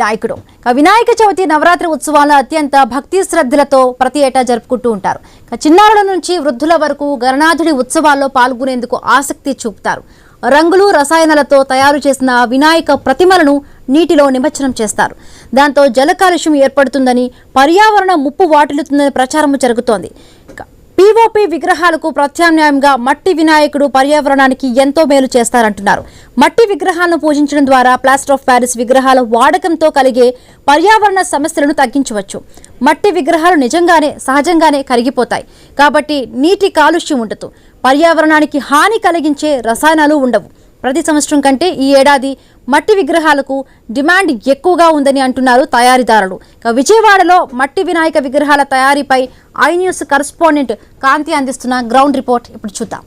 నాయకుడు వినాయక చవితి నవరాత్రి ఉత్సవాలను అత్యంత భక్తి శ్రద్ధలతో ప్రతి ఏటా జరుపుకుంటూ ఉంటారు. చిన్నారుల నుంచి వృద్ధుల వరకు గణనాథుడి ఉత్సవాల్లో పాల్గొనేందుకు ఆసక్తి చూపుతారు. రంగులు రసాయనాలతో తయారు చేసిన వినాయక ప్రతిమలను నీటిలో నిమజ్జనం చేస్తారు. దాంతో జల కాలుష్యం ఏర్పడుతుందని, పర్యావరణ ముప్పు వాటిల్లుతుందని ప్రచారం జరుగుతోంది. పీఓపీ విగ్రహాలకు ప్రత్యామ్నాయంగా మట్టి వినాయకుడు పర్యావరణానికి ఎంతో మేలు చేస్తారంటున్నారు. మట్టి విగ్రహాలను పూజించడం ద్వారా ప్లాస్టర్ ఆఫ్ ప్యారిస్ విగ్రహాల వాడకంతో కలిగే పర్యావరణ సమస్యలను తగ్గించవచ్చు. మట్టి విగ్రహాలు నిజంగానే సహజంగానే కరిగిపోతాయి కాబట్టి నీటి కాలుష్యం ఉండదు. పర్యావరణానికి హాని కలిగించే రసాయనాలు ఉండవు. ప్రతి సంవత్సరం కంటే ఈ ఏడాది మట్టి విగ్రహాలకు డిమాండ్ ఎక్కువగా ఉందని అంటున్నారు తయారీదారులు. విజయవాడలో మట్టి వినాయక విగ్రహాల తయారీపై ఐ న్యూస్ కరెస్పాండెంట్ కాంతి అందిస్తున్న గ్రౌండ్ రిపోర్ట్ ఇప్పుడు చూద్దాం.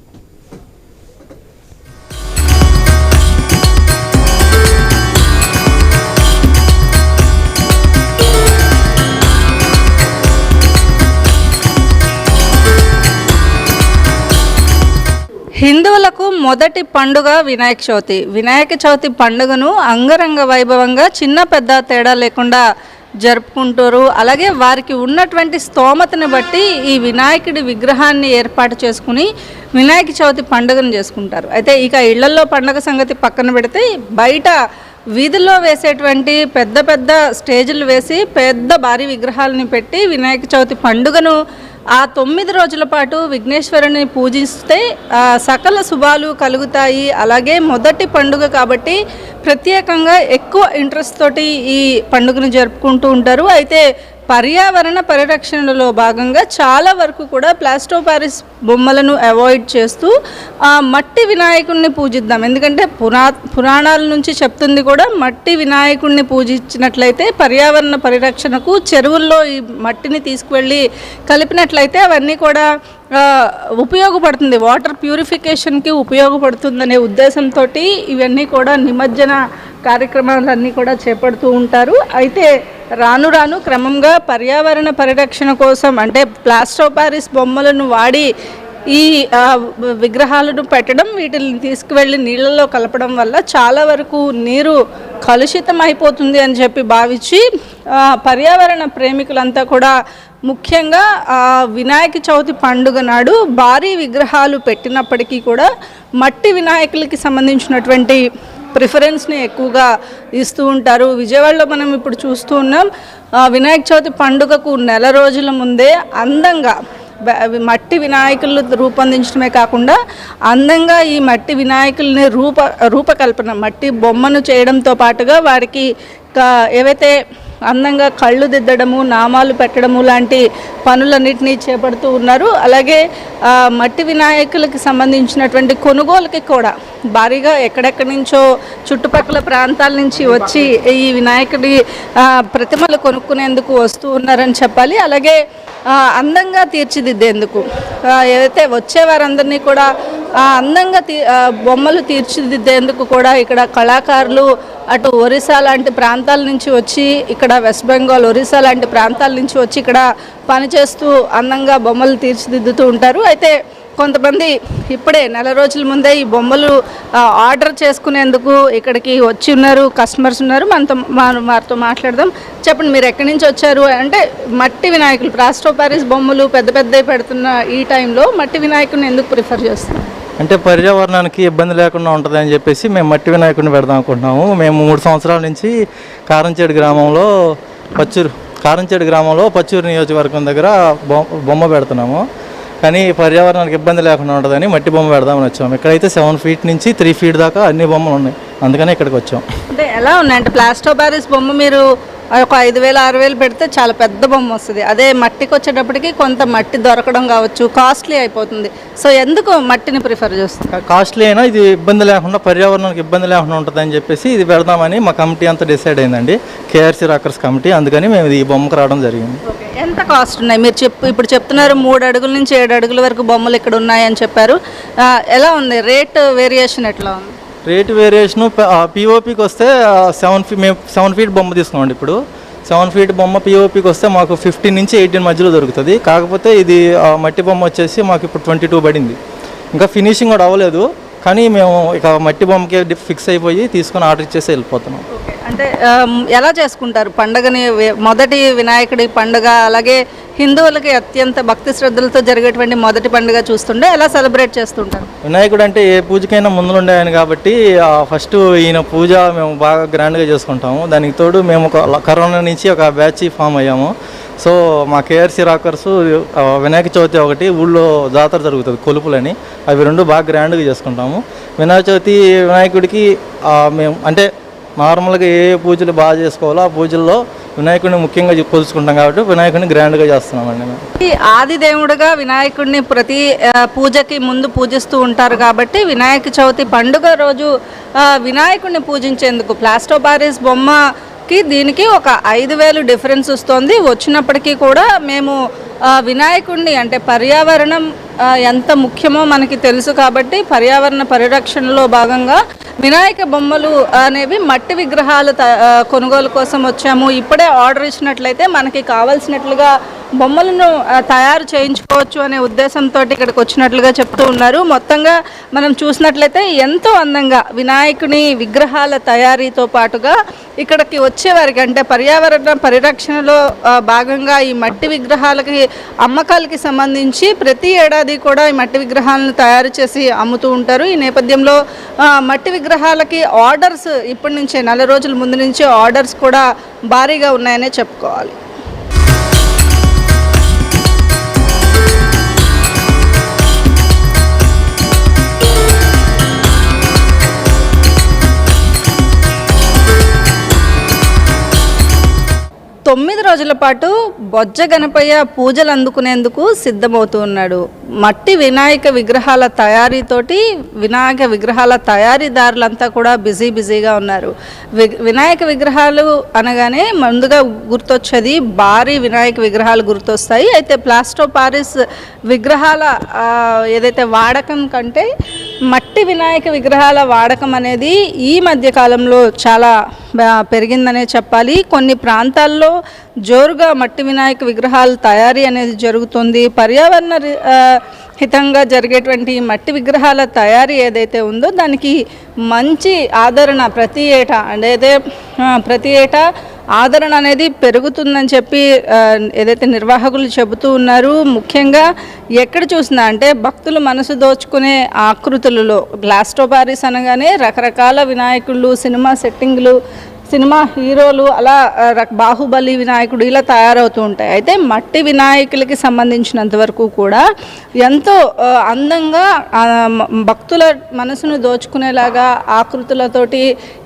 హిందువులకు మొదటి పండుగ వినాయక చవితి. వినాయక చవితి పండుగను అంగరంగ వైభవంగా చిన్న పెద్ద తేడా లేకుండా జరుపుకుంటారు. అలాగే వారికి ఉన్నటువంటి స్తోమతను బట్టి ఈ వినాయకుడి విగ్రహాన్ని ఏర్పాటు చేసుకుని వినాయక చవితి పండుగను చేసుకుంటారు. అయితే ఇక ఇళ్లల్లో పండుగ సంగతి పక్కన పెడితే బయట వీధుల్లో వేసేటువంటి పెద్ద పెద్ద స్టేజులు వేసి పెద్ద భారీ విగ్రహాలని పెట్టి వినాయక చవితి పండుగను ఆ 9 రోజుల పాటు విఘ్నేశ్వరుని పూజిస్తే సకల శుభాలు కలుగుతాయి. అలాగే మొదటి పండుగ కాబట్టి ప్రత్యేకంగా ఎక్కువ ఇంట్రెస్ట్ తోటి ఈ పండుగను జరుపుకుంటూ ఉంటారు. అయితే పర్యావరణ పరిరక్షణలో భాగంగా చాలా వరకు కూడా ప్లాస్టర్ ఆఫ్ ప్యారిస్ బొమ్మలను అవాయిడ్ చేస్తూ మట్టి వినాయకుడిని పూజిద్దాం. ఎందుకంటే పురాణాల నుంచి చెప్తుంది కూడా మట్టి వినాయకుడిని పూజించినట్లయితే పర్యావరణ పరిరక్షణకు చెరువుల్లో ఈ మట్టిని తీసుకువెళ్ళి కలిపినట్లయితే అవన్నీ కూడా ఉపయోగపడుతుంది, వాటర్ ప్యూరిఫికేషన్కి ఉపయోగపడుతుందనే ఉద్దేశంతో ఇవన్నీ కూడా నిమజ్జన కార్యక్రమాలన్నీ కూడా చేపడుతూ ఉంటారు. అయితే రాను రాను క్రమంగా పర్యావరణ పరిరక్షణ కోసం అంటే ప్లాస్టర్ ఆఫ్ ప్యారిస్ బొమ్మలను వాడి ఈ విగ్రహాలను పెట్టడం, వీటిని తీసుకువెళ్ళి నీళ్ళల్లో కలపడం వల్ల చాలా వరకు నీరు కలుషితం అయిపోతుంది అని చెప్పి భావించి పర్యావరణ ప్రేమికులంతా కూడా ముఖ్యంగా వినాయక చవితి పండుగ నాడు భారీ విగ్రహాలు పెట్టినప్పటికీ కూడా మట్టి వినాయకులకి సంబంధించినటువంటి ప్రిఫరెన్స్ని ఎక్కువగా ఇస్తూ ఉంటారు. విజయవాడలో మనం ఇప్పుడు చూస్తూ ఉన్నాం. వినాయక చవితి పండుగకు నెల రోజుల ముందే అందంగా మట్టి వినాయకులు రూపొందించడమే కాకుండా అందంగా ఈ మట్టి వినాయకుల్ని రూపకల్పన మట్టి బొమ్మను చేయడంతో పాటుగా వారికి ఏవైతే అందంగా కళ్ళు దిద్దడము, నామాలు పెట్టడము లాంటి పనులన్నింటినీ చేపడుతూ ఉన్నారు. అలాగే మట్టి వినాయకులకి సంబంధించినటువంటి కొనుగోలుకి కూడా భారీగా ఎక్కడెక్కడి నుంచో చుట్టుపక్కల ప్రాంతాల నుంచి వచ్చి ఈ వినాయకుడి ప్రతిమలు కొనుక్కునేందుకు వస్తూ ఉన్నారని చెప్పాలి. అలాగే అందంగా తీర్చిదిద్దేందుకు ఏదైతే వచ్చేవారందరినీ కూడా అందంగా బొమ్మలు తీర్చిదిద్దేందుకు కూడా ఇక్కడ కళాకారులు అటు ఒరిస్సా లాంటి ప్రాంతాల నుంచి వచ్చి, ఇక్కడ వెస్ట్ బెంగాల్, ఒరిస్సా లాంటి ప్రాంతాల నుంచి వచ్చి ఇక్కడ పనిచేస్తూ అందంగా బొమ్మలు తీర్చిదిద్దుతూ ఉంటారు. అయితే కొంతమంది ఇప్పుడే నెల రోజుల ముందే ఈ బొమ్మలు ఆర్డర్ చేసుకునేందుకు ఇక్కడికి వచ్చి ఉన్నారు, కస్టమర్స్ ఉన్నారు. వారితో మాట్లాడదాం. చెప్పండి, మీరు ఎక్కడి నుంచి వచ్చారు? అంటే మట్టి వినాయకులు, ప్లాస్టర్ ఆఫ్ ప్యారిస్ బొమ్మలు పెద్ద పెద్దవి పెడుతున్న ఈ టైంలో మట్టి వినాయకుడిని ఎందుకు ప్రిఫర్ చేస్తున్నారు? అంటే పర్యావరణానికి ఇబ్బంది లేకుండా ఉంటుంది అని చెప్పేసి మేము మట్టి వినాయకుడిని పెడదాం అనుకుంటున్నాము. మేము 3 సంవత్సరాల నుంచి కారంచేడు గ్రామంలో పచ్చూరు నియోజకవర్గం దగ్గర బొమ్మ పెడుతున్నాము. కానీ పర్యావరణానికి ఇబ్బంది లేకుండా ఉంటుందని మట్టి బొమ్మ పెడదామని వచ్చాము. ఇక్కడైతే 7 ఫీట్ నుంచి 3 ఫీట్ దాకా అన్ని బొమ్మలు ఉన్నాయి, అందుకని ఇక్కడికి వచ్చాం. అంటే ఎలా ఉన్నాయి అంటే ప్లాస్టర్ ఆఫ్ ప్యారిస్ బొమ్మ మీరు ఒక 5,000 6,000 పెడితే చాలా పెద్ద బొమ్మ వస్తుంది. అదే మట్టికి వచ్చేటప్పటికి కొంత మట్టి దొరకడం కావచ్చు, కాస్ట్లీ అయిపోతుంది. సో ఎందుకు మట్టిని ప్రిఫర్ చేస్తుంది? కాస్ట్లీ అయినా ఇది ఇబ్బంది లేకుండా, పర్యావరణానికి ఇబ్బంది లేకుండా ఉంటుందని చెప్పేసి ఇది పెడదామని మా కమిటీ అంతా డిసైడ్ అయిందండి, కేఆర్సీ రాకర్స్ కమిటీ. అందుకని మేము ఈ బొమ్మకు రావడం జరిగింది. ఎంత కాస్ట్ ఉన్నాయి? మీరు ఇప్పుడు చెప్తున్నారు 3 అడుగుల నుంచి 7 అడుగుల వరకు బొమ్మలు ఇక్కడ ఉన్నాయని చెప్పారు. ఎలా ఉంది రేట్ వేరియేషన్? ఎట్లా ఉంది రేట్ వేరియేషను? పిఓపికి వస్తే 7 ఫీట్ బొమ్మ తీసుకున్నామండి. ఇప్పుడు 7 ఫీట్ బొమ్మ పిఓపికి వస్తే మాకు 15 నుంచి 18 మధ్యలో దొరుకుతుంది. కాకపోతే ఇది మట్టి బొమ్మ వచ్చేసి మాకు ఇప్పుడు 22 పడింది. ఇంకా ఫినిషింగ్ కూడా అవ్వలేదు. కానీ మేము ఇక మట్టి బొమ్మకి ఫిక్స్ అయిపోయి తీసుకొని ఆర్డర్ ఇచ్చేసి వెళ్ళిపోతున్నాం. అంటే ఎలా చేసుకుంటారు పండుగని? మొదటి వినాయకుడి పండుగ, అలాగే హిందువులకి అత్యంత భక్తి శ్రద్ధలతో జరిగేటువంటి మొదటి పండుగ చూస్తుంటే ఎలా సెలబ్రేట్ చేస్తుంటారు? వినాయకుడు అంటే ఏ పూజకైనా ముందుండే ఆయన కాబట్టి ఫస్ట్ ఈయన పూజ మేము బాగా గ్రాండ్గా చేసుకుంటాము. దానికి తోడు మేము కరోనా నుంచి ఒక బ్యాచ్ ఫామ్ అయ్యాము. సో మా కేఆర్సీ రాకర్స్ వినాయక చవితి ఒకటి ఊళ్ళో జాతర జరుగుతుంది కొలుపులని, అవి రెండు బాగా గ్రాండ్గా చేసుకుంటాము. వినాయక చవితి వినాయకుడికి మేము అంటే నార్మల్గా ఏ పూజలు బాగా చేసుకోవాలో ఆ పూజల్లో వినాయకుడిని ముఖ్యంగా కొలుచుకుంటాం కాబట్టి వినాయకుడిని గ్రాండ్గా చేస్తున్నామండి మేము. ఆది దేవుడుగా వినాయకుడిని ప్రతి పూజకి ముందు పూజిస్తూ ఉంటారు కాబట్టి వినాయక చవితి పండుగ రోజు వినాయకుడిని పూజించేందుకు ప్లాస్టర్ ఆఫ్ పారిస్ బొమ్మకి దీనికి ఒక 5,000 డిఫరెన్స్ వస్తుంది. వచ్చినప్పటికీ కూడా మేము వినాయకుడిని అంటే పర్యావరణం ఎంత ముఖ్యమో మనకి తెలుసు కాబట్టి పర్యావరణ పరిరక్షణలో భాగంగా వినాయక బొమ్మలు అనేవి మట్టి విగ్రహాలు కొనుగోలు కోసం వచ్చాము. ఇప్పుడే ఆర్డర్ ఇచ్చినట్లయితే మనకి కావాల్సినట్లుగా బొమ్మలను తయారు చేయించుకోవచ్చు అనే ఉద్దేశంతో ఇక్కడికి వచ్చినట్లుగా చెప్తూ ఉన్నారు. మొత్తంగా మనం చూసినట్లయితే ఎంతో అందంగా వినాయకుని విగ్రహాల తయారీతో పాటుగా ఇక్కడికి వచ్చేవారికి అంటే పర్యావరణ పరిరక్షణలో భాగంగా ఈ మట్టి విగ్రహాలకి అమ్మకాలకి సంబంధించి ప్రతి ఏడాది కూడా ఈ మట్టి విగ్రహాలను తయారు చేసి అమ్ముతూ ఉంటారు. ఈ నేపథ్యంలో మట్టి విగ్రహాలకి ఆర్డర్స్ ఇప్పటి నుంచే 4 రోజుల ముందు నుంచే ఆర్డర్స్ కూడా భారీగా ఉన్నాయనే చెప్పుకోవాలి. తొమ్మిది రోజుల పాటు బొజ్జ గణపయ్య పూజలు అందుకునేందుకు సిద్ధమవుతూ ఉన్నాడు. మట్టి వినాయక విగ్రహాల తయారీతోటి వినాయక విగ్రహాల తయారీదారులంతా కూడా బిజీగా ఉన్నారు. వినాయక విగ్రహాలు అనగానే ముందుగా గుర్తొచ్చేది భారీ వినాయక విగ్రహాలు గుర్తొస్తాయి. అయితే ప్లాస్టర్ ఆఫ్ పారిస్ విగ్రహాల ఏదైతే వాడకం కంటే మట్టి వినాయక విగ్రహాల వాడకం అనేది ఈ మధ్య కాలంలో చాలా పెరిగిందనే చెప్పాలి. కొన్ని ప్రాంతాల్లో జోరుగా మట్టి వినాయక విగ్రహాల తయారీ అనేది జరుగుతుంది. పర్యావరణ హితంగా జరిగేటువంటి మట్టి విగ్రహాల తయారీ ఏదైతే ఉందో దానికి మంచి ఆదరణ ప్రతి ఏటా ఆదరణ అనేది పెరుగుతుందని చెప్పి ఏదైతే నిర్వాహకులు చెబుతూ ఉన్నారు. ముఖ్యంగా ఎక్కడ చూసినా అంటే భక్తులు మనసు దోచుకునే ఆకృతులలో ప్లాస్టర్ ఆఫ్ పారిస్ అనగానే రకరకాల వినాయకుళ్ళు, సినిమా సెట్టింగ్లు, సినిమా హీరోలు, అలా బాహుబలి వినాయకుడు ఇలా తయారవుతూ ఉంటాయి. అయితే మట్టి వినాయకులకి సంబంధించినంత వరకు కూడా ఎంతో అందంగా భక్తుల మనసును దోచుకునేలాగా ఆకృతులతోటి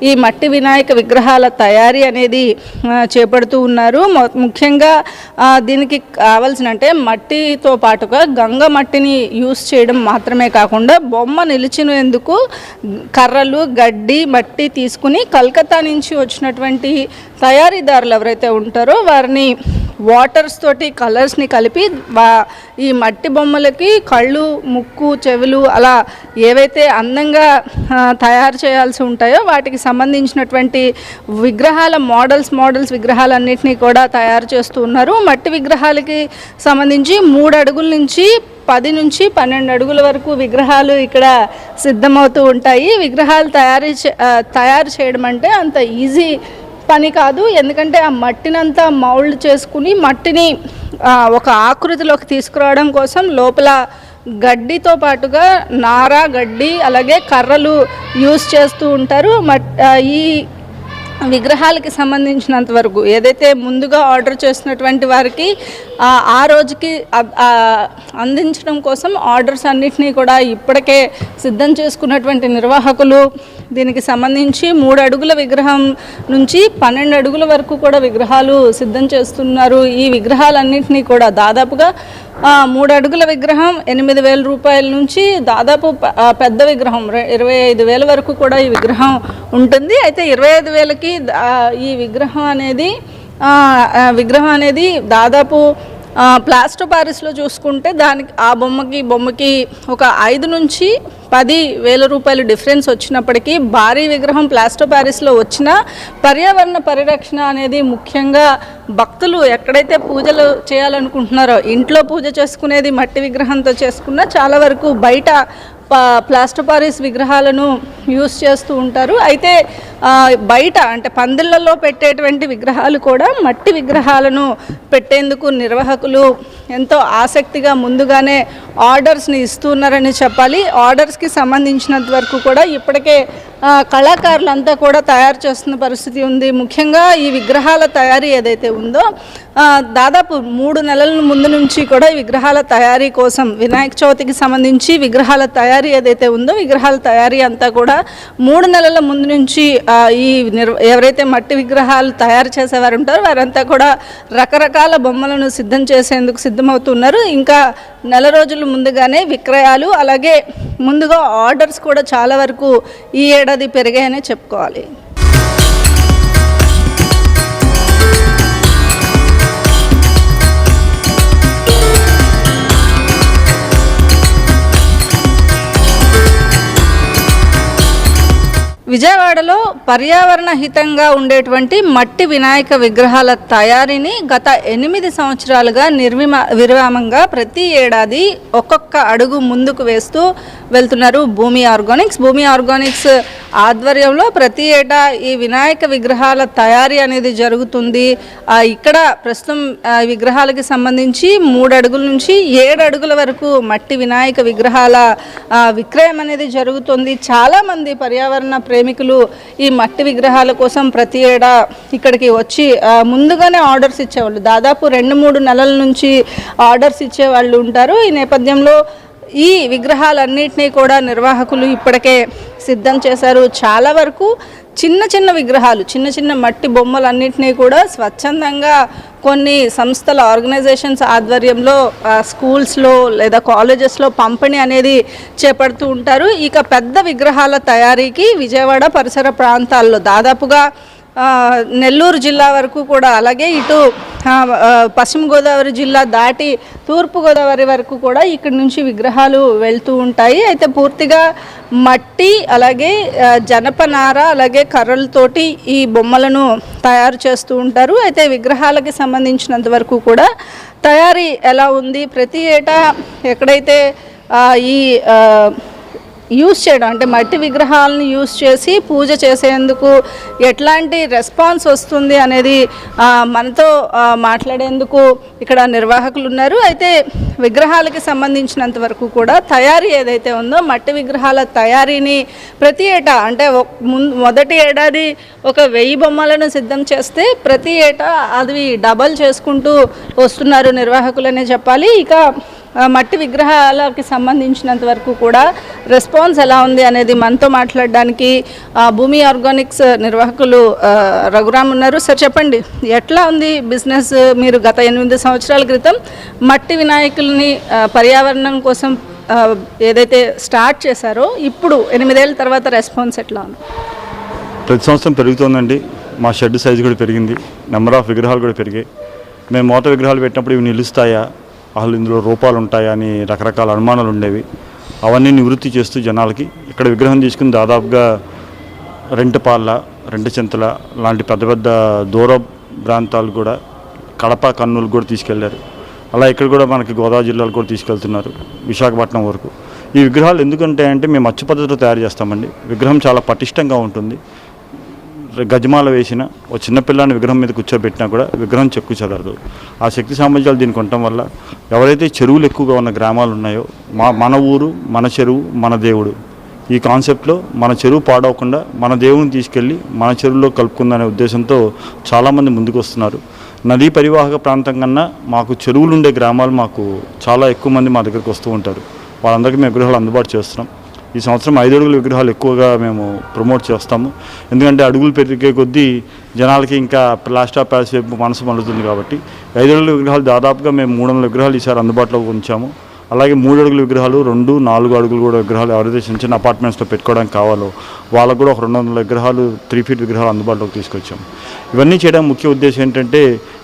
ఈ మట్టి వినాయక విగ్రహాల తయారీ అనేది చేపడుతూ ఉన్నారు. ముఖ్యంగా దీనికి కావాల్సిన అంటే మట్టితో పాటుగా గంగ మట్టిని యూస్ చేయడం మాత్రమే కాకుండా బొమ్మ నిలిచినందుకు కర్రలు, గడ్డి, మట్టి తీసుకుని కలకత్తా నుంచి వచ్చినటువంటి తయారీదారులు ఎవరైతే ఉంటారో వారిని వాటర్స్ తోటి కలర్స్ని కలిపి ఈ మట్టి బొమ్మలకి కళ్ళు, ముక్కు, చెవులు అలా ఏవైతే అందంగా తయారు చేయాల్సి ఉంటాయో వాటికి సంబంధించినటువంటి విగ్రహాల మోడల్స్ విగ్రహాలన్నింటినీ కూడా తయారు చేస్తూ ఉన్నారు. మట్టి విగ్రహాలకి సంబంధించి 3 అడుగుల నుంచి 10 నుంచి 12 అడుగుల వరకు విగ్రహాలు ఇక్కడ సిద్ధమవుతూ ఉంటాయి. విగ్రహాలు తయారు చేయడం అంటే అంత ఈజీ పని కాదు. ఎందుకంటే ఆ మట్టినంతా మౌల్డ్ చేసుకుని మట్టిని ఒక ఆకృతిలోకి తీసుకురావడం కోసం లోపల గడ్డితో పాటుగా నార, గడ్డి, అలాగే కర్రలు యూస్ చేస్తూ ఉంటారు. ఈ విగ్రహాలకి సంబంధించినంత వరకు ఏదైతే ముందుగా ఆర్డర్ చేసినటువంటి వారికి ఆ రోజుకి అందించడం కోసం ఆర్డర్స్ అన్నిటినీ కూడా ఇప్పటికే సిద్ధం చేసుకున్నటువంటి నిర్వాహకులు దీనికి సంబంధించి 3 అడుగుల విగ్రహం నుంచి 12 అడుగుల వరకు కూడా విగ్రహాలు సిద్ధం చేస్తున్నారు. ఈ విగ్రహాలన్నింటినీ కూడా దాదాపుగా 3 అడుగుల విగ్రహం 8,000 రూపాయల నుంచి దాదాపు పెద్ద విగ్రహం 25,000 వరకు కూడా ఈ విగ్రహం ఉంటుంది. అయితే 25,000కి ఈ విగ్రహం అనేది దాదాపు ప్లాస్టర్ పారిస్లో చూసుకుంటే దానికి ఆ బొమ్మకి ఒక 5 నుంచి 10,000 రూపాయలు డిఫరెన్స్ వచ్చినప్పటికీ భారీ విగ్రహం ప్లాస్టర్ పారిస్లో వచ్చిన పర్యావరణ పరిరక్షణ అనేది ముఖ్యంగా భక్తులు ఎక్కడైతే పూజలు చేయాలనుకుంటున్నారో ఇంట్లో పూజ చేసుకునేది మట్టి విగ్రహంతో చేసుకున్నా చాలా వరకు బయట ప్లాస్టర్ పారిస్ విగ్రహాలను యూస్ చేస్తూ ఉంటారు. అయితే బయట అంటే పందిళ్ళలో పెట్టేటువంటి విగ్రహాలు కూడా మట్టి విగ్రహాలను పెట్టేందుకు నిర్వాహకులు ఎంతో ఆసక్తిగా ముందుగానే ఆర్డర్స్ని ఇస్తున్నారని చెప్పాలి. ఆర్డర్స్కి సంబంధించినంత వరకు కూడా ఇప్పటికే కళాకారులంతా కూడా తయారు చేస్తున్న పరిస్థితి ఉంది. ముఖ్యంగా ఈ విగ్రహాల తయారీ ఏదైతే ఉందో దాదాపు 3 నెలల ముందు నుంచి కూడా ఈ విగ్రహాల తయారీ కోసం వినాయక చవితికి సంబంధించి విగ్రహాల తయారీ ఏదైతే ఉందో విగ్రహాల తయారీ అంతా కూడా 3 నెలల ముందు నుంచి ఎవరైతే మట్టి విగ్రహాలు తయారు చేసేవారు ఉంటారో వారంతా కూడా రకరకాల బొమ్మలను సిద్ధం చేసేందుకు సిద్ధమవుతున్నారు. ఇంకా నెల రోజుల ముందుగానే విక్రయాలు అలాగే ముందుగా ఆర్డర్స్ కూడా చాలా వరకు ఈ ఏడాది పెరిగాయనే చెప్పుకోవాలి. విజయవాడలో పర్యావరణ హితంగా ఉండేటువంటి మట్టి వినాయక విగ్రహాల తయారీని గత 8 సంవత్సరాలుగా విరామంగా ప్రతి ఏడాది ఒక్కొక్క అడుగు ముందుకు వేస్తూ వెళ్తున్నారు భూమి ఆర్గానిక్స్. భూమి ఆర్గానిక్స్ ఆధ్వర్యంలో ప్రతి ఏటా ఈ వినాయక విగ్రహాల తయారీ అనేది జరుగుతుంది. ఇక్కడ ప్రస్తుతం విగ్రహాలకి సంబంధించి 3 అడుగుల నుంచి 7 అడుగుల వరకు మట్టి వినాయక విగ్రహాల విక్రయం అనేది జరుగుతుంది. చాలామంది పర్యావరణ ప్రేమికులు ఈ మట్టి విగ్రహాల కోసం ప్రతి ఏడా ఇక్కడికి వచ్చి ముందుగానే ఆర్డర్స్ ఇచ్చేవాళ్ళు, దాదాపు 2-3 నెలల నుంచి ఆర్డర్స్ ఇచ్చేవాళ్ళు ఉంటారు. ఈ నేపథ్యంలో ఈ విగ్రహాలన్నింటినీ కూడా నిర్వాహకులు ఇప్పటికే సిద్ధం చేశారు. చాలా వరకు చిన్న చిన్న విగ్రహాలు, చిన్న చిన్న మట్టి బొమ్మలన్నింటినీ కూడా స్వచ్ఛందంగా కొన్ని సంస్థల ఆర్గనైజేషన్స్ ఆధ్వర్యంలో స్కూల్స్లో లేదా కాలేజెస్లో పంపిణీ అనేది చేపడుతూ ఉంటారు. ఇక పెద్ద విగ్రహాల తయారీకి విజయవాడ పరిసర ప్రాంతాల్లో దాదాపుగా నెల్లూరు జిల్లా వరకు కూడా అలాగే ఇటు పశ్చిమ గోదావరి జిల్లా దాటి తూర్పు గోదావరి వరకు కూడా ఇక్కడి నుంచి విగ్రహాలు వెళ్తూ ఉంటాయి. అయితే పూర్తిగా మట్టి అలాగే జనపనార అలాగే కర్రలతోటి ఈ బొమ్మలను తయారు చేస్తూ ఉంటారు. అయితే విగ్రహాలకి సంబంధించినంత వరకు కూడా తయారీ ఎలా ఉంది, ప్రతి ఏటా ఎక్కడైతే ఈ యూస్ చేయడం అంటే మట్టి విగ్రహాలను యూస్ చేసి పూజ చేసేందుకు ఎట్లాంటి రెస్పాన్స్ వస్తుంది అనేది మనతో మాట్లాడేందుకు ఇక్కడ నిర్వాహకులు ఉన్నారు. అయితే విగ్రహాలకి సంబంధించినంత వరకు కూడా తయారీ ఏదైతే ఉందో మట్టి విగ్రహాల తయారీని ప్రతి ఏటా అంటే మొదటి ఏడాది 1000 బొమ్మలను సిద్ధం చేస్తే ప్రతి ఏటా అది డబల్ చేసుకుంటూ వస్తున్నారు నిర్వాహకులనే చెప్పాలి. ఇక మట్టి విగ్రహాలకి సంబంధించినంత వరకు కూడా రెస్పాన్స్ ఎలా ఉంది అనేది మనతో మాట్లాడడానికి భూమి ఆర్గానిక్స్ నిర్వాహకులు రఘురామ్ ఉన్నారు. సార్ చెప్పండి, ఎట్లా ఉంది బిజినెస్? మీరు గత 8 సంవత్సరాల క్రితం మట్టి వినాయకుల్ని పర్యావరణం కోసం ఏదైతే స్టార్ట్ చేశారో ఇప్పుడు 8 ఏళ్ళ తర్వాత రెస్పాన్స్ ఎట్లా ఉంది? ప్రతి సంవత్సరం పెరుగుతోందండి. మా షెడ్ సైజు కూడా పెరిగింది, నెంబర్ ఆఫ్ విగ్రహాలు కూడా పెరిగాయి. మేము మోత విగ్రహాలు పెట్టినప్పుడు ఇవి నిలుస్తాయా, అసలు ఇందులో రూపాలు ఉంటాయా అని రకరకాల అనుమానాలు ఉండేవి. అవన్నీ నివృత్తి చేస్తూ జనాలకి ఇక్కడ విగ్రహం తీసుకుని దాదాపుగా రెంటపాళ్ళ, రెంటచింతల లాంటి పెద్ద పెద్ద దూర ప్రాంతాలు కూడా కడప, కర్నూలు కూడా తీసుకెళ్లారు. అలా ఇక్కడ కూడా మనకి గోదావరి జిల్లాలు కూడా తీసుకెళ్తున్నారు, విశాఖపట్నం వరకు. ఈ విగ్రహాలు ఎందుకంటే అంటే మేము అచ్చు పద్ధతిలో తయారు చేస్తామండి. విగ్రహం చాలా పటిష్టంగా ఉంటుంది. గజమాల వేసిన ఒక చిన్నపిల్లాన్ని విగ్రహం మీద కూర్చోబెట్టినా కూడా విగ్రహం చెక్కు చెదరదు. ఆ శక్తి సామర్థ్యాలు దీనికి ఉండటం వల్ల ఎవరైతే చెరువులు ఎక్కువగా ఉన్న గ్రామాలు ఉన్నాయో మన ఊరు మన చెరువు మన దేవుడు, ఈ కాన్సెప్ట్లో మన చెరువు పాడవకుండా మన దేవుని తీసుకెళ్ళి మన చెరువులో కలుపుకుందనే ఉద్దేశంతో చాలామంది ముందుకు వస్తున్నారు. నదీ పరివాహక ప్రాంతం కన్నా మాకు చెరువులు ఉండే గ్రామాలు మాకు చాలా ఎక్కువ మంది మా దగ్గరికి వస్తూ ఉంటారు. వాళ్ళందరికీ మేము విగ్రహాలు అందుబాటు చేస్తున్నాం. ఈ సంవత్సరం 5 అడుగుల విగ్రహాలు ఎక్కువగా మేము ప్రమోట్ చేస్తాము. ఎందుకంటే అడుగులు పెరిగే కొద్దీ జనాలకి ఇంకా ప్లాస్టర్ ఆఫ్ ప్యారిస్ వైపు మనసు మళ్ళుతుంది కాబట్టి 5 అడుగుల విగ్రహాలు దాదాపుగా మేము 300 విగ్రహాలు ఈసారి అందుబాటులోకి ఉంచాము. అలాగే 3 అడుగుల విగ్రహాలు, 2-4 అడుగులు కూడా విగ్రహాలు ఎవరైతే చిన్న చిన్న అపార్ట్మెంట్స్లో పెట్టుకోవడానికి కావాలో వాళ్ళకు కూడా ఒక 200 విగ్రహాలు 3 ఫీట్ విగ్రహాలు అందుబాటులోకి తీసుకొచ్చాము. ఇవన్నీ చేయడానికి ముఖ్య ఉద్దేశం ఏంటంటే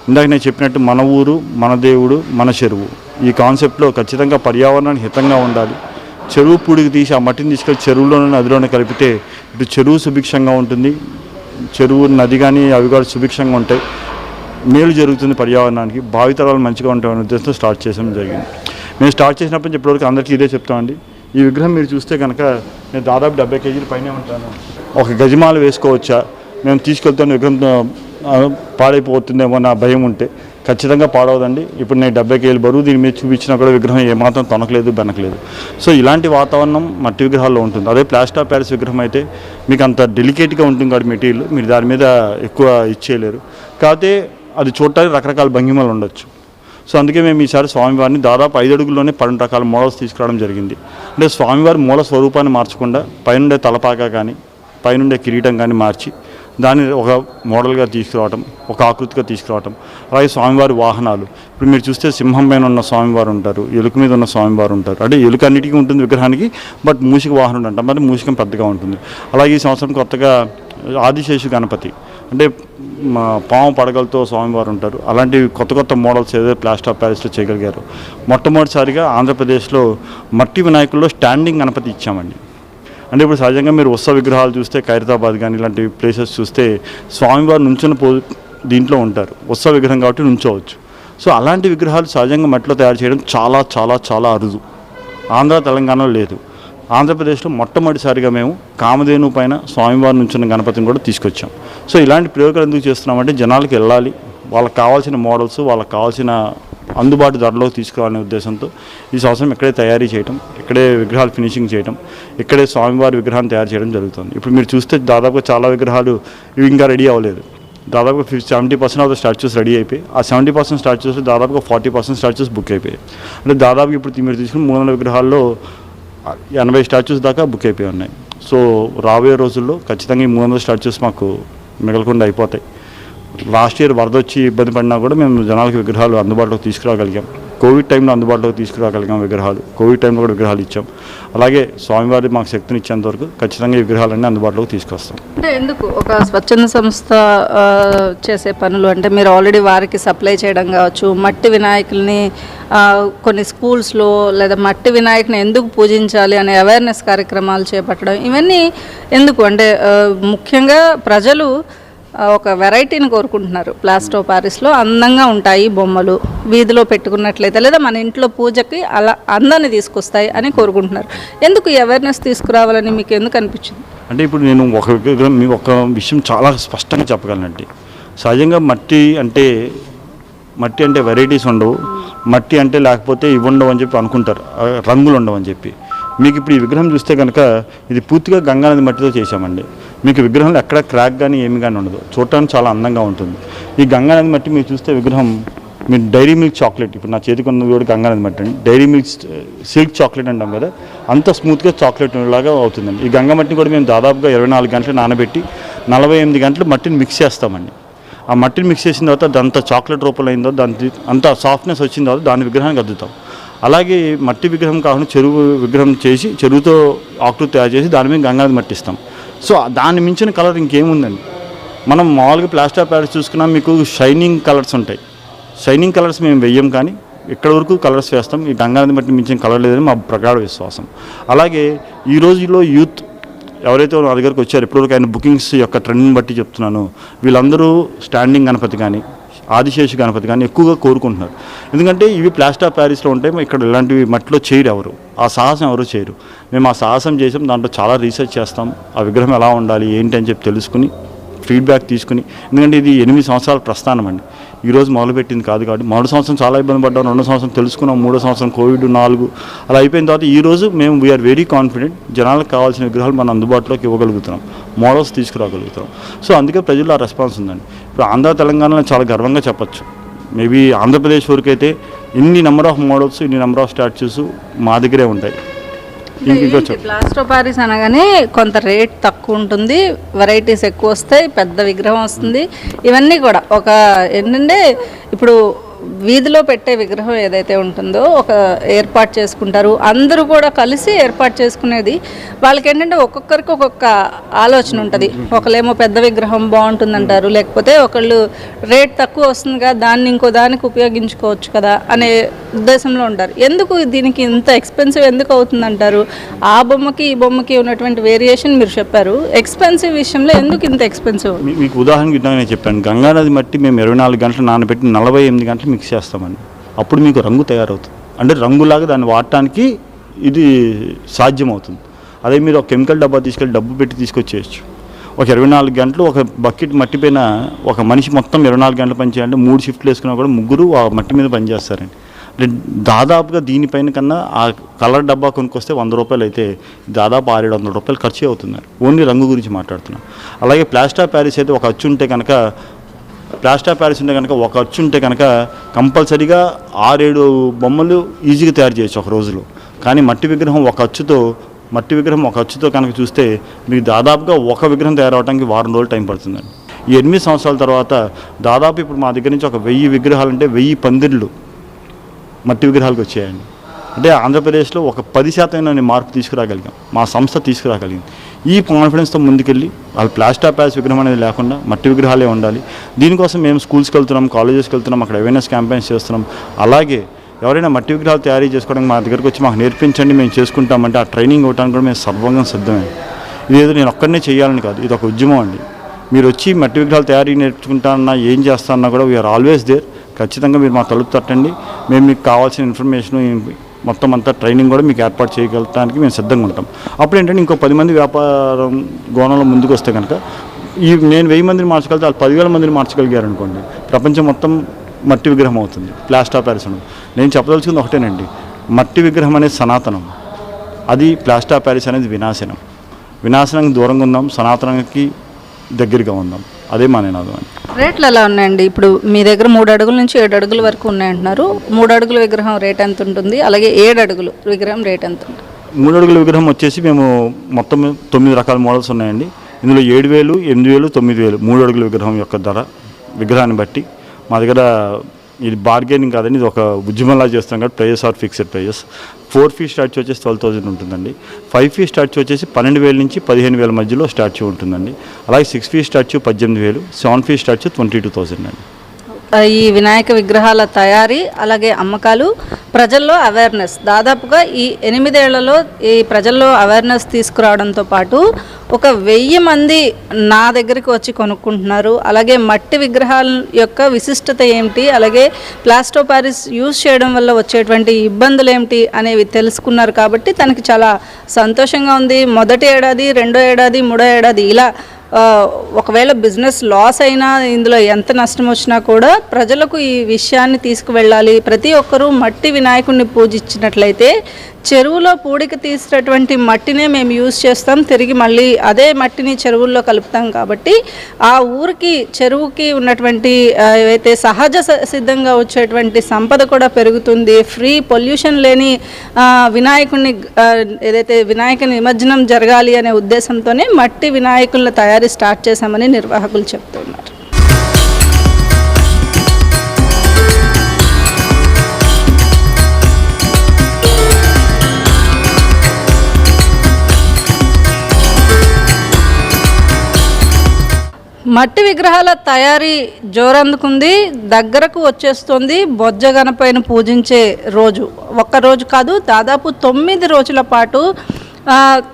ఇందాక నేను చెప్పినట్టు మన ఊరు మన దేవుడు మన చెరువు, ఈ కాన్సెప్ట్లో ఖచ్చితంగా పర్యావరణానికి హితంగా ఉండాలి. చెరువు పూడికి తీసి ఆ మట్టిని తీసుకెళ్ళి చెరువులోనే నదిలోనే కలిపితే ఇటు చెరువు సుభిక్షంగా ఉంటుంది, చెరువు నది కానీ అవి కూడా సుభిక్షంగా ఉంటాయి, మేలు జరుగుతుంది పర్యావరణానికి, భావితరాలు మంచిగా ఉంటాయనే ఉద్దేశంతో స్టార్ట్ చేయడం జరిగింది. మేము స్టార్ట్ చేసినప్పుడు ఇప్పటివరకు అందరికీ ఇదే చెప్తామండి, ఈ విగ్రహం మీరు చూస్తే కనుక నేను దాదాపు 70 కేజీల పైనే ఉంటాను. ఒక గజమాల వేసుకోవచ్చా, మేము తీసుకెళ్తాను విగ్రహం పాడైపోతుందేమో నా భయం ఉంటే ఖచ్చితంగా పాడవదండి. ఇప్పుడు నేను 70 కేజీల బరువు దీని మీద చూపించినా కూడా విగ్రహం ఏమాత్రం తొనకలేదు, బెనకలేదు. సో ఇలాంటి వాతావరణం మట్టి విగ్రహాల్లో ఉంటుంది. అదే ప్లాస్టర్ ఆఫ్ ప్యారిస్ విగ్రహం అయితే మీకు అంత డెలికేట్గా ఉంటుంది కాబట్టి మెటీరియల్ మీరు దాని మీద ఎక్కువ ఇచ్చేయలేరు. కాకపోతే అది చూడటానికి రకరకాల భంగిమలు ఉండొచ్చు. సో అందుకే మేము ఈసారి స్వామివారిని దాదాపు 5 అడుగుల్లోనే 12 రకాల మోడల్స్ తీసుకురావడం జరిగింది. అంటే స్వామివారి మూల స్వరూపాన్ని మార్చకుండా పైనుండే తలపాక కానీ పైనుండే కిరీటం కానీ మార్చి దాన్ని ఒక మోడల్గా తీసుకురావటం, ఒక ఆకృతిగా తీసుకురావటం. అలాగే స్వామివారి వాహనాలు ఇప్పుడు మీరు చూస్తే సింహం పైన ఉన్న స్వామివారు ఉంటారు, ఎలుక మీద ఉన్న స్వామివారు ఉంటారు. అంటే ఎలుక అన్నిటికీ ఉంటుంది విగ్రహానికి, బట్ మూషిక వాహనం అంటాం, మరి మూషికం పెద్దగా ఉంటుంది. అలాగే ఈ సంవత్సరం కొత్తగా ఆదిశేషు గణపతి అంటే పాము పడగలతో స్వామివారు ఉంటారు. అలాంటి కొత్త కొత్త మోడల్స్ ఏదైతే ప్లాస్టర్ ఆఫ్ ప్యారిస్లో చేయగలిగారు. మొట్టమొదటిసారిగా ఆంధ్రప్రదేశ్లో మట్టి వినాయకుల్లో స్టాండింగ్ గణపతి ఇచ్చామండి. అంటే ఇప్పుడు సహజంగా మీరు ఉత్సవ విగ్రహాలు చూస్తే ఖైరతాబాద్ కానీ ఇలాంటి ప్లేసెస్ చూస్తే స్వామివారు నుంచుని దీంట్లో ఉంటారు, ఉత్సవ విగ్రహం కాబట్టి నుంచోవచ్చు. సో అలాంటి విగ్రహాలు సహజంగా మట్టిలో తయారు చేయడం చాలా చాలా చాలా అరుదు. ఆంధ్ర తెలంగాణలో లేదు. ఆంధ్రప్రదేశ్లో మొట్టమొదటిసారిగా మేము కామధేను పైన స్వామివారి నుంచున్న గణపతిని కూడా తీసుకొచ్చాం. సో ఇలాంటి ప్రయోగాలు ఎందుకు చేస్తున్నామంటే జనాలకు వెళ్ళాలి, వాళ్ళకి కావాల్సిన మోడల్స్ వాళ్ళకి కావాల్సిన అందుబాటు ధరలోకి తీసుకురావాలనే ఉద్దేశంతో ఈ సంవత్సరం ఇక్కడే తయారీ చేయడం, ఇక్కడే విగ్రహాలు ఫినిషింగ్ చేయడం, ఇక్కడే స్వామివారి విగ్రహాన్ని తయారు చేయడం జరుగుతుంది. ఇప్పుడు మీరు చూస్తే దాదాపుగా చాలా విగ్రహాలు ఇవి ఇంకా రెడీ అవ్వలేదు. దాదాపుగా 70% ఆఫ్ ద స్టాచ్యూస్ రెడీ అయిపోయి, ఆ 70% స్టాచ్యూస్ దాదాపుగా 40% స్టాచ్యూస్ బుక్ అయిపోయాయి. అంటే దాదాపు ఇప్పుడు మీరు తీసుకున్న 300 విగ్రహాల్లో 80 స్టాచ్యూస్ దాకా బుక్ అయిపోయి ఉన్నాయి. సో రాబోయే రోజుల్లో ఖచ్చితంగా ఈ 300 స్టాచ్యూస్ మాకు మిగలకుండా అయిపోతాయి. లాస్ట్ ఇయర్ వరద వచ్చి ఇబ్బంది పడినా కూడా మేము జనాలకు విగ్రహాలు అందుబాటులోకి తీసుకురాగలిగాం. కోవిడ్ టైంలో అందుబాటులోకి తీసుకురాగలిగాం విగ్రహాలు. కోవిడ్ టైంలో కూడా విగ్రహాలు ఇచ్చాం. అలాగే స్వామివారి మాకు శక్తిని ఇచ్చేంత వరకు ఖచ్చితంగా ఈ విగ్రహాలన్నీ అందుబాటులోకి తీసుకొస్తాం. అంటే ఎందుకు ఒక స్వచ్ఛంద సంస్థ చేసే పనులు అంటే మీరు ఆల్రెడీ వారికి సప్లై చేయడం కావచ్చు, మట్టి వినాయకుల్ని కొన్ని స్కూల్స్లో లేదా మట్టి వినాయకుని ఎందుకు పూజించాలి అనే అవేర్నెస్ కార్యక్రమాలు చేపట్టడం, ఇవన్నీ ఎందుకు అంటే ముఖ్యంగా ప్రజలు ఒక వెరైటీని కోరుకుంటున్నారు. ప్లాస్టర్ ఆఫ్ ప్యారిస్లో అందంగా ఉంటాయి బొమ్మలు, వీధిలో పెట్టుకున్నట్లయితే లేదా మన ఇంట్లో పూజకి అలా అందాన్ని తీసుకొస్తాయి అని కోరుకుంటున్నారు. ఎందుకు ఈ అవేర్నెస్ తీసుకురావాలని మీకు ఎందుకు అనిపించింది? అంటే ఇప్పుడు నేను ఒక విషయం చాలా స్పష్టంగా చెప్పగలనండి. సహజంగా మట్టి అంటే వెరైటీస్ ఉండవు, మట్టి అంటే లేకపోతే ఇవి ఉండవు అని చెప్పి అనుకుంటారు, రంగులు ఉండవు అని చెప్పి. మీకు ఇప్పుడు ఈ విగ్రహం చూస్తే కనుక ఇది పూర్తిగా గంగానది మట్టితో చేశామండి. మీకు విగ్రహంలో ఎక్కడ క్రాక్ కానీ ఏమి కానీ ఉండదు, చూడటానికి చాలా అందంగా ఉంటుంది. ఈ గంగానది మట్టి మీరు చూస్తే విగ్రహం మీరు డైరీ మిల్క్ చాక్లెట్, ఇప్పుడు నా చేతికి ఉన్నది కూడా గంగానది మట్టి అండి. డైరీ మిల్క్ సిల్క్ చాక్లెట్ అంటాం కదా, అంత స్మూత్గా చాక్లెట్ లాగా అవుతుందండి. ఈ గంగ మట్టిని కూడా మేము దాదాపుగా 24 గంటలు నానబెట్టి 48 గంటలు మట్టిని మిక్స్ చేస్తామండి. ఆ మట్టిని మిక్స్ చేసిన తర్వాత అదంతా చాక్లెట్ రూపంలో అయిందో దాని అంత సాఫ్ట్నెస్ వచ్చిన తర్వాత దాని విగ్రహానికి అద్దుతాం. అలాగే మట్టి విగ్రహం కాకుండా చెరువు విగ్రహం చేసి చెరువుతో ఆకృతి తయారు చేసి దాని మీద గంగానది మట్టి ఇస్తాం. సో దాన్ని మించిన కలర్ ఇంకేముందండి. మనం మామూలుగా ప్లాస్టర్ ఆఫ్ ప్యారిస్ చూసుకున్నా మీకు షైనింగ్ కలర్స్ ఉంటాయి. షైనింగ్ కలర్స్ మేము వెయ్యం, కానీ ఇక్కడ వరకు కలర్స్ వేస్తాం. ఈ గంగానది మట్టి మించిన కలర్ లేదని మా ప్రగాఢ విశ్వాసం. అలాగే ఈ రోజుల్లో యూత్ ఎవరైతే నా దగ్గరకు వచ్చారు, ఇప్పటివరకు ఆయన బుకింగ్స్ యొక్క ట్రెండ్ని బట్టి చెప్తున్నాను, వీళ్ళందరూ స్టాండింగ్ గణపతి కానీ ఆదిశేషు గణపతి కానీ ఎక్కువగా కోరుకుంటున్నారు. ఎందుకంటే ఇవి ప్లాస్టర్ ఆఫ్ ప్యారిస్లో ఉంటాయి, ఇక్కడ ఇలాంటివి మట్టిలో చేయరు ఎవరు, ఆ సాహసం ఎవరు చేయరు. మేము ఆ సాహసం చేసాం, దాంట్లో చాలా రీసెర్చ్ చేస్తాం, ఆ విగ్రహం ఎలా ఉండాలి ఏంటి అని చెప్పి తెలుసుకుని ఫీడ్బ్యాక్ తీసుకుని. ఎందుకంటే ఇది 8 సంవత్సరాల ప్రస్థానం అండి, ఈరోజు మొదలుపెట్టింది కాదు. కాబట్టి 3 సంవత్సరం చాలా ఇబ్బంది పడ్డాం, 2 సంవత్సరం తెలుసుకున్నాం, 3వ సంవత్సరం కోవిడ్ 4 అలా అయిపోయిన తర్వాత ఈరోజు మేము వీఆర్ వెరీ కాన్ఫిడెంట్ జనాలకు కావాల్సిన విగ్రహాలు మనం అందుబాటులోకి ఇవ్వగలుగుతున్నాం, మోడల్స్ తీసుకురాగలుగుతాం. సో అందుకే ప్రజల్లో ఆ రెస్పాన్స్ ఉందండి. ఇప్పుడు ఆంధ్ర తెలంగాణలో చాలా గర్వంగా చెప్పచ్చు. మేబీ ఆంధ్రప్రదేశ్ వరకు అయితే ఇన్ని నెంబర్ ఆఫ్ మోడల్స్, ఇన్ని నెంబర్ ఆఫ్ స్టాచ్యూస్ మా దగ్గరే ఉంటాయి. ప్లాస్టర్ ఆఫ్ ప్యారిస్ అనగానే కొంత రేట్ తక్కువ ఉంటుంది, వెరైటీస్ ఎక్కువ వస్తాయి, పెద్ద విగ్రహం వస్తుంది. ఇవన్నీ కూడా ఒక ఏంటంటే ఇప్పుడు వీధిలో పెట్టే విగ్రహం ఏదైతే ఉంటుందో ఒక ఏర్పాటు చేసుకుంటారు, అందరూ కూడా కలిసి ఏర్పాటు చేసుకునేది. వాళ్ళకి ఏంటంటే ఒక్కొక్కరికి ఒక్కొక్క ఆలోచన ఉంటుంది. ఒకళ్ళేమో పెద్ద విగ్రహం బాగుంటుందంటారు, లేకపోతే ఒకళ్ళు రేట్ తక్కువ వస్తుందిగా దాన్ని ఇంకో దానికి ఉపయోగించుకోవచ్చు కదా అనే ఉద్దేశంలో ఉంటారు. ఎందుకు దీనికి ఇంత ఎక్స్పెన్సివ్ ఎందుకు అవుతుందంటారు? ఆ బొమ్మకి ఈ బొమ్మకి ఉన్నటువంటి వేరియేషన్ మీరు చెప్పారు, ఎక్స్పెన్సివ్ విషయంలో ఎందుకు ఇంత ఎక్స్పెన్సివ్? మీకు ఉదాహరణకి నేను చెప్పాను, గంగానది మట్టి మేము 24 గంటలు నానబెట్టి 48 గంటలు మిక్స్ చేస్తామండి. అప్పుడు మీకు రంగు తయారవుతుంది. అంటే రంగులాగా దాన్ని వాడటానికి ఇది సాధ్యమవుతుంది. అదే మీరు ఒక కెమికల్ డబ్బా తీసుకెళ్ళి డబ్బు పెట్టి తీసుకొచ్చేయచ్చు. ఒక 24 గంటలు ఒక బకెట్ మట్టి పైన ఒక మనిషి మొత్తం 24 గంటలు పనిచేయాలంటే 3 షిఫ్ట్లు వేసుకున్నా కూడా 3 ఆ మట్టి మీద పనిచేస్తారండి. అంటే దాదాపుగా దీనిపైన కన్నా ఆ కలర్ డబ్బా కొనుక్కొస్తే 100 రూపాయలు అయితే దాదాపు 600-700 రూపాయలు ఖర్చు అవుతున్నారు. ఓన్లీ రంగు గురించి మాట్లాడుతున్నాం. అలాగే ప్లాస్టర్ ఆఫ్ ప్యారిస్ అయితే ఒక అచ్చు ఉంటే కనుక ఒక అచ్చు ఉంటే కనుక కంపల్సరీగా 6-7 బొమ్మలు ఈజీగా తయారు చేయొచ్చు ఒక రోజులో. కానీ మట్టి విగ్రహం ఒక అచ్చుతో కనుక చూస్తే మీకు దాదాపుగా ఒక విగ్రహం తయారవడానికి 1 వారం రోజులు టైం పడుతుందండి. ఈ 8 సంవత్సరాల తర్వాత దాదాపు ఇప్పుడు మా దగ్గర నుంచి ఒక 1000 విగ్రహాలు అంటే 1000 పందిర్లు మట్టి విగ్రహాలకు వచ్చాయండి. అంటే ఆంధ్రప్రదేశ్లో ఒక 10% మార్పు తీసుకురాగలిగాం, మా సంస్థ తీసుకురాగలిగింది. ఈ కాన్ఫిడెన్స్తో ముందుకెళ్ళి వాళ్ళు ప్లాస్టర్ ఆఫ్ ప్యారిస్ విగ్రహం అనేది లేకుండా మట్టి విగ్రహాలే ఉండాలి. దీనికోసం మేము స్కూల్స్కి వెళ్తున్నాం, కాలేజెస్కి వెళ్తున్నాం, అక్కడ అవేర్నెస్ క్యాంపెయిన్స్ చేస్తున్నాం. అలాగే ఎవరైనా మట్టి విగ్రహాలు తయారీ చేసుకోవడానికి మా దగ్గరకు వచ్చి మాకు నేర్పించండి, మేము చేసుకుంటామంటే ఆ ట్రైనింగ్ ఇవ్వడానికి కూడా మేము సర్వంగా సిద్ధమే. ఇదేదో నేను ఒక్కడనే చేయాలని కాదు, ఇది ఒక ఉద్యమం అండి. మీరు వచ్చి మట్టి విగ్రహాలు తయారీ నేర్చుకుంటానన్నా ఏం చేస్తానన్నా కూడా వీఆర్ ఆల్వేస్ దేర్. ఖచ్చితంగా మీరు మా తలుపు తట్టండి, మేము మీకు కావాల్సిన ఇన్ఫర్మేషన్ మొత్తం అంతా ట్రైనింగ్ కూడా మీకు ఏర్పాటు చేయగలటానికి మేము సిద్ధంగా ఉంటాం. అప్పుడు ఏంటంటే ఇంకో 10 మంది వ్యాపారం గోణంలో ముందుకు వస్తే కనుక నేను 1000 మందిని మార్చగలిగితే వాళ్ళు 10,000 మందిని మార్చగలిగారు అనుకోండి, ప్రపంచం మొత్తం మట్టి విగ్రహం అవుతుంది, ప్లాస్టర్ ఆఫ్ ప్యారిస్ ఉండదు. నేను చెప్పదలుచుకుంది ఒకటేనండి, మట్టి విగ్రహం అనేది సనాతనం, అది ప్లాస్టర్ ఆఫ్ ప్యారిస్ అనేది వినాశనానికి దూరంగా ఉందాం, సనాతనానికి దగ్గరగా ఉందాం. అదే మా నినాదం అండి. రేట్లు ఎలా ఉన్నాయండి? ఇప్పుడు మీ దగ్గర 3 అడుగుల నుంచి 7 అడుగుల వరకు ఉన్నాయంటున్నారు. 3 అడుగుల విగ్రహం రేట్ ఎంత ఉంటుంది? అలాగే 7 అడుగుల విగ్రహం రేట్ ఎంత ఉంటుంది? 3 అడుగుల విగ్రహం వచ్చేసి మేము మొత్తం 9 రకాల మోడల్స్ ఉన్నాయండి. ఇందులో 7,000, 8,000, 9,000 3 అడుగుల విగ్రహం యొక్క ధర విగ్రహాన్ని బట్టి. మా దగ్గర ఇది బార్గెనింగ్ కాదండి, ఇది ఒక ఉద్యమంలా చేస్తాం కాబట్టి prizes are fixed prizes. 4 feet statue వచ్చేసి 12,000 ఉంటుందండి. 5 ఫీట్ స్టాచ్యూ వచ్చేసి 12,000 నుంచి 15,000 మధ్యలో స్టాచ్యూ ఉంటుందండి. అలాగే 6 ఫీట్ స్టాచ్యూ 18,000, 7 ఫీట్ స్టాచ్యూ 22,000 అండి. ఈ వినాయక విగ్రహాల తయారీ అలాగే అమ్మకాలు, ప్రజల్లో అవేర్నెస్, దాదాపుగా ఈ 8 ఏళ్లలో ఈ ప్రజల్లో అవేర్నెస్ తీసుకురావడంతో పాటు ఒక 1000 మంది నా దగ్గరికి వచ్చి కొనుక్కుంటున్నారు. అలాగే మట్టి విగ్రహాల యొక్క విశిష్టత ఏమిటి, అలాగే ప్లాస్టర్ ఆఫ్ ప్యారిస్ యూజ్ చేయడం వల్ల వచ్చేటువంటి ఇబ్బందులు ఏమిటి అనేవి తెలుసుకున్నారు. కాబట్టి తనకి చాలా సంతోషంగా ఉంది. మొదటి ఏడాది, రెండో ఏడాది, మూడో ఏడాది ఇలా ఒకవేళ బిజినెస్ లాస్ అయినా, ఇందులో ఎంత నష్టం వచ్చినా కూడా ప్రజలకు ఈ విషయాన్ని తీసుకువెళ్ళాలి. ప్రతి ఒక్కరూ మట్టి వినాయకుడిని పూజించినట్లయితే చెరువులో పూడికి తీసినటువంటి మట్టినే మేము యూజ్ చేస్తాం, తిరిగి మళ్ళీ అదే మట్టిని చెరువుల్లో కలుపుతాం. కాబట్టి ఆ ఊరికి, చెరువుకి ఉన్నటువంటి ఏవైతే సహజ సిద్ధంగా వచ్చేటువంటి సంపద కూడా పెరుగుతుంది. ఫ్రీ పొల్యూషన్ లేని వినాయకుడిని, ఏదైతే వినాయక నిమజ్జనం జరగాలి అనే ఉద్దేశంతోనే మట్టి వినాయకుల తయారీ స్టార్ట్ చేశామని నిర్వాహకులు చెప్తున్నారు. మట్టి విగ్రహాల తయారీ జోరందుకుంది, దగ్గరకు వచ్చేస్తుంది. బొజ్జ గణపయ్యను పూజించే రోజు ఒక్కరోజు కాదు, దాదాపు 9 రోజుల పాటు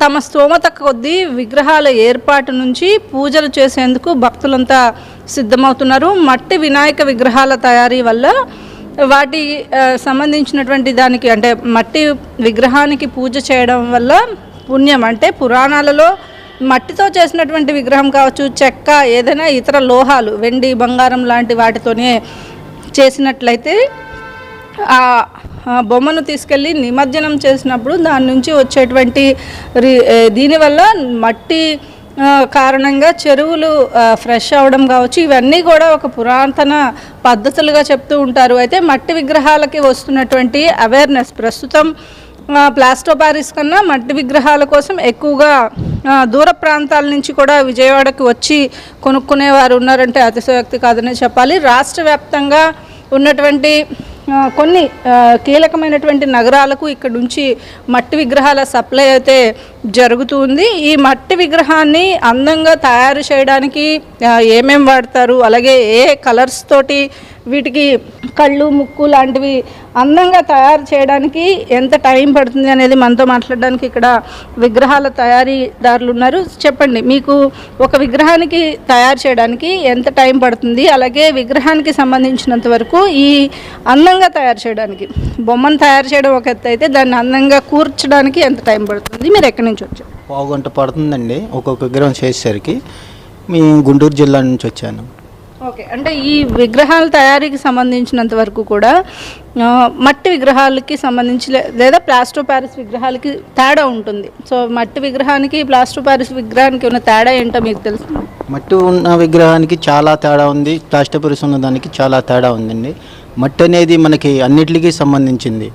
తమ స్తోమత కొద్దీ విగ్రహాల ఏర్పాటు నుంచి పూజలు చేసేందుకు భక్తులంతా సిద్ధమవుతున్నారు. మట్టి వినాయక విగ్రహాల తయారీ వల్ల వాటి సంబంధించినటువంటి దానికి, అంటే మట్టి విగ్రహానికి పూజ చేయడం వల్ల పుణ్యం, అంటే పురాణాలలో మట్టితో చేసినటువంటి విగ్రహం కావచ్చు, చెక్క, ఏదైనా ఇతర లోహాలు, వెండి, బంగారం లాంటి వాటితోనే చేసినట్లయితే ఆ బొమ్మను తీసుకెళ్ళి నిమజ్జనం చేసినప్పుడు దాని నుంచి వచ్చేటువంటి దీనివల్ల మట్టి కారణంగా చెరువులు ఫ్రెష్ అవ్వడం కావచ్చు, ఇవన్నీ కూడా ఒక పురాతన పద్ధతులుగా చెప్తూ ఉంటారు. అయితే మట్టి విగ్రహాలకి వస్తున్నటువంటి అవేర్నెస్ ప్రస్తుతం ప్లాస్టర్ ఆఫ్ ప్యారిస్ కన్నా మట్టి విగ్రహాల కోసం ఎక్కువగా దూర ప్రాంతాల నుంచి కూడా విజయవాడకి వచ్చి కొనుక్కునేవారు ఉన్నారంటే అతిశయోక్తి కాదనే చెప్పాలి. రాష్ట్ర వ్యాప్తంగా ఉన్నటువంటి కొన్ని కీలకమైనటువంటి నగరాలకు ఇక్కడ నుంచి మట్టి విగ్రహాల సప్లై అయితే జరుగుతుంది. ఈ మట్టి విగ్రహాన్ని అందంగా తయారు చేయడానికి ఏమేం వాడతారు, అలాగే ఏ కలర్స్ తోటి వీటికి కళ్ళు ముక్కు లాంటివి అందంగా తయారు చేయడానికి ఎంత టైం పడుతుంది అనేది మనతో మాట్లాడడానికి ఇక్కడ విగ్రహాల తయారీదారులు ఉన్నారు. చెప్పండి, మీకు ఒక విగ్రహానికి తయారు చేయడానికి ఎంత టైం పడుతుంది, అలాగే విగ్రహానికి సంబంధించినంత వరకు ఈ అందంగా తయారు చేయడానికి, బొమ్మను తయారు చేయడం ఒక ఎత్తు అయితే దాన్ని అందంగా కూర్చడానికి ఎంత టైం పడుతుంది, మీరు ఎక్కడి నుంచి వచ్చారు? పావుగంట పడుతుందండి ఒక్కొక్క విగ్రహం చేసేసరికి. మీ గుంటూరు జిల్లా నుంచి వచ్చాను. ఓకే, అంటే ఈ విగ్రహాల తయారీకి సంబంధించినంత వరకు కూడా మట్టి విగ్రహాలకి సంబంధించి లేదా ప్లాస్టర్ ఆఫ్ ప్యారిస్ విగ్రహాలకి తేడా ఉంటుంది. సో మట్టి విగ్రహానికి ప్లాస్టర్ ఆఫ్ ప్యారిస్ విగ్రహానికి ఉన్న తేడా ఏంటో మీకు తెలుసు? మట్టి ఉన్న విగ్రహానికి చాలా తేడా ఉంది, ప్లాస్టర్ ఆఫ్ ప్యారిస్ ఉన్న దానికి చాలా తేడా ఉందండి. మట్టి అనేది మనకి అన్నిటికీ సంబంధించింది.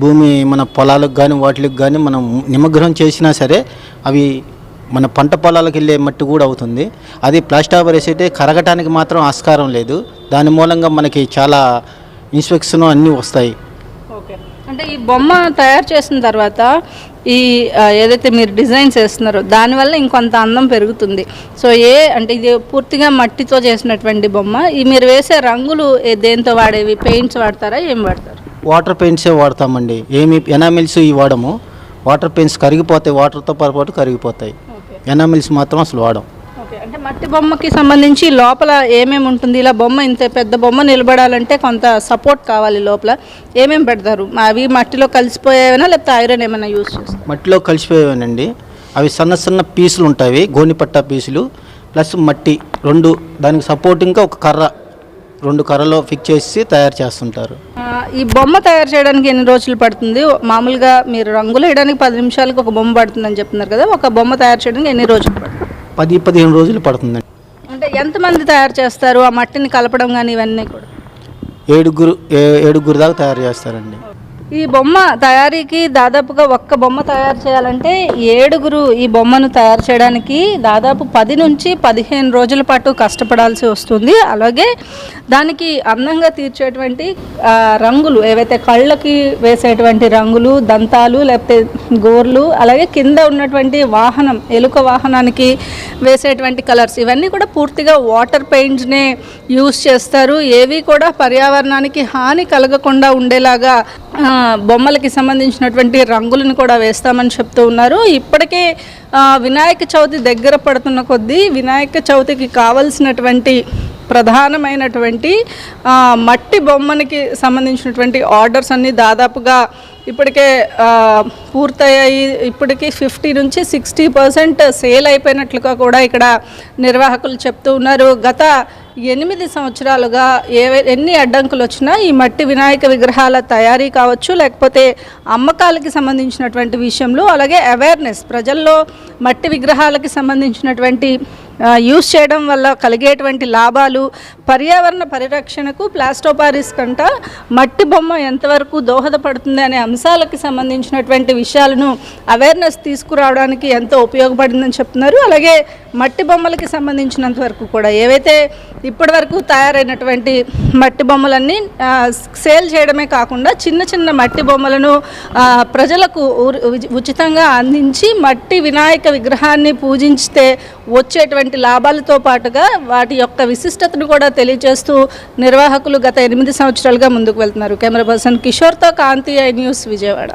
భూమి మన పొలాలకు కానీ వాటికి కానీ మనం నిమగ్నం చేసినా సరే అవి మన పంట పొలాలకు వెళ్ళే మట్టి కూడా అవుతుంది. అది ప్లాస్టర్ ఆఫ్ ప్యారిస్ అయితే కరగటానికి మాత్రం ఆస్కారం లేదు. దాని మూలంగా మనకి చాలా ఇన్స్పెక్షన్ అన్నీ వస్తాయి. ఓకే, అంటే ఈ బొమ్మ తయారు చేసిన తర్వాత ఈ ఏదైతే మీరు డిజైన్స్ వేస్తున్నారో దానివల్ల ఇంకొంత అందం పెరుగుతుంది. సో అంటే ఇది పూర్తిగా మట్టితో చేసినటువంటి బొమ్మ. ఈ మీరు వేసే రంగులు దేంతో వాడేవి? పెయింట్స్ వాడతారా, ఏం వాడతారు? వాటర్ పెయింట్సే వాడతామండి. ఏమి ఎనామిల్స్ ఈ వాడము. వాటర్ పెయింట్స్ కరిగిపోతాయి, వాటర్తో పాటు కరిగిపోతాయి. ఎనామిల్స్ మాత్రం అసలు వాడం. ఓకే, అంటే మట్టి బొమ్మకి సంబంధించి లోపల ఏమేమి ఉంటుంది? ఇలా బొమ్మ ఇంత పెద్ద బొమ్మ నిలబడాలంటే కొంత సపోర్ట్ కావాలి. లోపల ఏమేమి పెడతారు? అవి మట్టిలో కలిసిపోయేవైనా లేకపోతే ఐరన్ ఏమైనా యూజ్ చేస్తారు? మట్టిలో కలిసిపోయేవేనండి. అవి సన్న సన్న పీసులు ఉంటాయి, గోనిపట్ట పీసులు ప్లస్ మట్టి రెండు. దానికి సపోర్టింగ్గా ఒక కర్ర, 2 కర్రలో ఫిక్స్ చేసి తయారు చేస్తుంటారు. ఈ బొమ్మ తయారు చేయడానికి ఎన్ని రోజులు పడుతుంది? మామూలుగా మీరు రంగులు వేయడానికి 10 నిమిషాలకు ఒక బొమ్మ పడుతుందని చెప్తున్నారు కదా, ఒక బొమ్మ తయారు చేయడానికి ఎన్ని రోజులు పడుతుంది? 10-15 రోజులు పడుతుందండి. అంటే ఎంతమంది తయారు చేస్తారు? ఆ మట్టిని కలపడం కానీ ఇవన్నీ కూడా 7 దాకా తయారు చేస్తారండి. ఈ బొమ్మ తయారీకి దాదాపుగా ఒక్క బొమ్మ తయారు చేయాలంటే 7 ఈ బొమ్మను తయారు చేయడానికి దాదాపు 10 నుంచి 15 రోజుల పాటు కష్టపడాల్సి వస్తుంది. అలాగే దానికి అందంగా తీర్చేటువంటి రంగులు ఏవైతే కళ్ళకి వేసేటువంటి రంగులు, దంతాలు లేకపోతే గోర్లు, అలాగే కింద ఉన్నటువంటి వాహనం, ఎలుక వాహనానికి వేసేటువంటి కలర్స్, ఇవన్నీ కూడా పూర్తిగా వాటర్ పెయింట్స్నే యూజ్ చేస్తారు. ఏవి కూడా పర్యావరణానికి హాని కలగకుండా ఉండేలాగా బొమ్మలకి సంబంధించినటువంటి రంగులను కూడా వేస్తామని చెప్తూ ఉన్నారు. ఇప్పటికే వినాయక చవితి దగ్గర పడుతున్న కొద్దీ వినాయక చవితికి కావలసినటువంటి ప్రధానమైనటువంటి మట్టి బొమ్మనికి సంబంధించినటువంటి ఆర్డర్స్ అన్నీ దాదాపుగా ఇప్పటికే పూర్తయ్యాయి. ఇప్పటికీ 50 నుంచి 60% సేల్ అయిపోయినట్లుగా కూడా ఇక్కడ నిర్వాహకులు చెప్తూ ఉన్నారు. గత 8 సంవత్సరాలుగా ఎన్ని అడ్డంకులు వచ్చినా ఈ మట్టి వినాయక విగ్రహాల తయారీ కావచ్చు, లేకపోతే అమ్మకాలకి సంబంధించినటువంటి విషయంలో, అలాగే అవేర్నెస్ ప్రజల్లో మట్టి విగ్రహాలకి సంబంధించినటువంటి యూజ్ చేయడం వల్ల కలిగేటువంటి లాభాలు, పర్యావరణ పరిరక్షణకు ప్లాస్టర్ ఆఫ్ ప్యారిస్ కంట మట్టి బొమ్మ ఎంతవరకు దోహదపడుతుంది అనే అంశాలకి సంబంధించినటువంటి విషయాలను అవేర్నెస్ తీసుకురావడానికి ఎంతో ఉపయోగపడిందని చెప్తున్నారు. అలాగే మట్టి బొమ్మలకి సంబంధించినంత వరకు కూడా ఏవైతే ఇప్పటి వరకు తయారైనటువంటి మట్టి బొమ్మలన్నీ సేల్ చేయడమే కాకుండా చిన్న చిన్న మట్టి బొమ్మలను ప్రజలకు ఉచితంగా అందించి మట్టి వినాయక విగ్రహాన్ని పూజించితే వచ్చేటువంటి లాభాలతో పాటుగా వాటి యొక్క విశిష్టతను కూడా తెలియజేస్తూ నిర్వాహకులు గత 8 సంవత్సరాలుగా ముందుకు వెళ్తున్నారు. కెమెరా పర్సన్ కిషోర్తో కాంతి, ఐ న్యూస్, విజయవాడ.